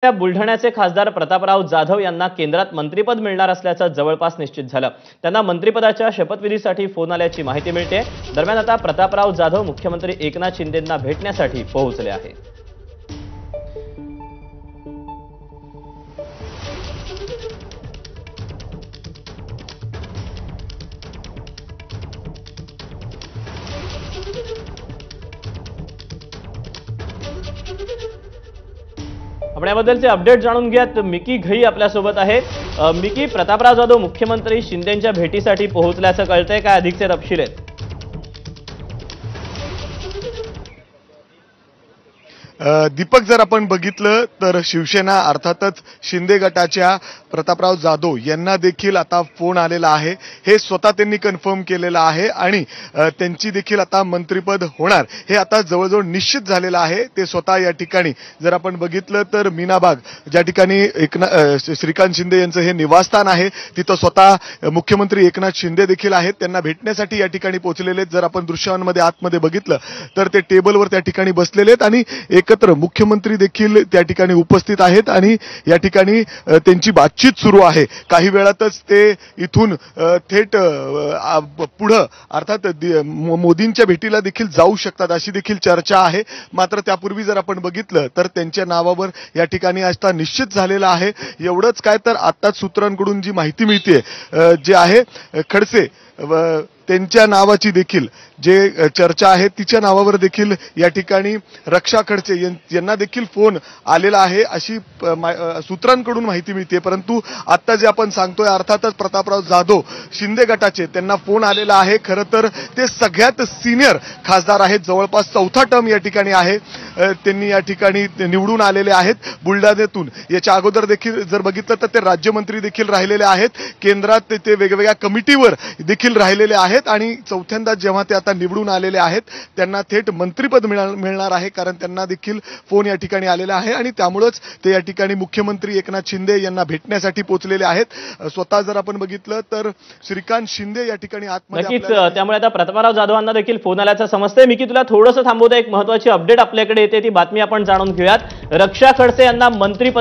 त्या बुलढाण्याचे खासदार प्रतापराव जाधव यांना केंद्रात मंत्रिपद मिळणार असल्याचं जवळपास निश्चित झालं। त्यांना मंत्रिपदाच्या शपथविधीसाठी फोन आल्याची माहिती मिळते। दरम्यान आता प्रतापराव जाधव मुख्यमंत्री एकनाथ शिंदेंना भेटण्यासाठी पोहोचले आहेत। आपण याबद्दलचे अपडेट जाणून घ्यात। मिकी घई आपल्यासोबत आहे। मिकी, प्रतापराव जाधव मुख्यमंत्री शिंदेंच्या भेटीसाठी पोहोचल्याचं कळतंय, काय अधिकचे तपशील आहेत? दीपक, जर आपण बघितलं तर शिवसेना अर्थातच शिंदे गटाच्या प्रतापराव जाधव यांना देखील आता फोन आलेला आहे। हे स्वतः त्यांनी कन्फर्म केलेलं आहे आणि त्यांची देखील आता मंत्रिपद होणार हे आता जवळजवळ निश्चित झालेलं आहे। ते स्वतः या ठिकाणी जर आपण बघितलं तर मीनाबाग ज्या ठिकाणी श्रीकांत शिंदे यांचं हे निवासस्थान आहे, तिथं स्वतः मुख्यमंत्री एकनाथ शिंदे देखील आहेत। त्यांना भेटण्यासाठी या ठिकाणी पोहोचलेले आहेत। जर आपण दृश्यांमध्ये आतमध्ये बघितलं तर ते टेबलवर त्या ठिकाणी बसलेले आहेत आणि एकत्र मुख्यमंत्री देखील त्या ठिकाणी उपस्थित आहेत आणि या ठिकाणी त्यांची बातचीत सुरू आहे। काही वेळातच ते इथून थेट पुढे अर्थात मोदींच्या भेटीला देखील जाऊ शकतात अशी देखील चर्चा आहे। मात्र त्यापूर्वी जर आपण बघितलं तर त्यांच्या नावावर या ठिकाणी आता निश्चित झालेला आहे। एवढंच काय तर आताच सूत्रांकडून जी माहिती मिळते जे आहे खडसे त्यांच्या नावाची देखील जे चर्चा आहे तिच्या नावावर देखील या ठिकाणी रक्षा खडसे यांना देखील फोन आलेला आहे अशी सूत्रांकडून माहिती मिळते। परंतु आता जे आपण सांगतोय अर्थातच प्रतापराव जाधव शिंदे गटाचे त्यांना फोन आलेला आहे। खरं तर ते सगळ्यात सिनियर खासदार आहेत, जवळपास चौथा टर्म या ठिकाणी आहे। त्यांनी या ठिकाणी निवडून आलेले आहेत बुलढाण्यातून। याच्या अगोदर देखील जर बघितलं तर ते राज्यमंत्री देखील राहिलेले आहेत, केंद्रात ते वेगवेगळ्या कमिटीवर देखील राहिलेले आहेत आणि चौथ्यांदा जेव्हा ते आता निवडून आलेले आहेत त्यांना थेट मंत्रिपद मिळणार आहे, कारण त्यांना देखील फोन या ठिकाणी आलेला आहे आणि त्यामुळेच ते या ठिकाणी मुख्यमंत्री एकनाथ शिंदे यांना भेटण्यासाठी पोहोचलेले आहेत। स्वतः जर आपण बघितलं तर श्रीकांत शिंदे या ठिकाणी नक्कीच त्यामुळे आता प्रतापराव जाधवांना देखील फोन आल्याचं समजतंय। मिकी, तुला थोडंसं थांबवता, एक महत्त्वाची अपडेट आपल्याकडे येते, ती बातमी आपण जाणून घेऊयात। रक्षा खडसे यांना मंत्रिपद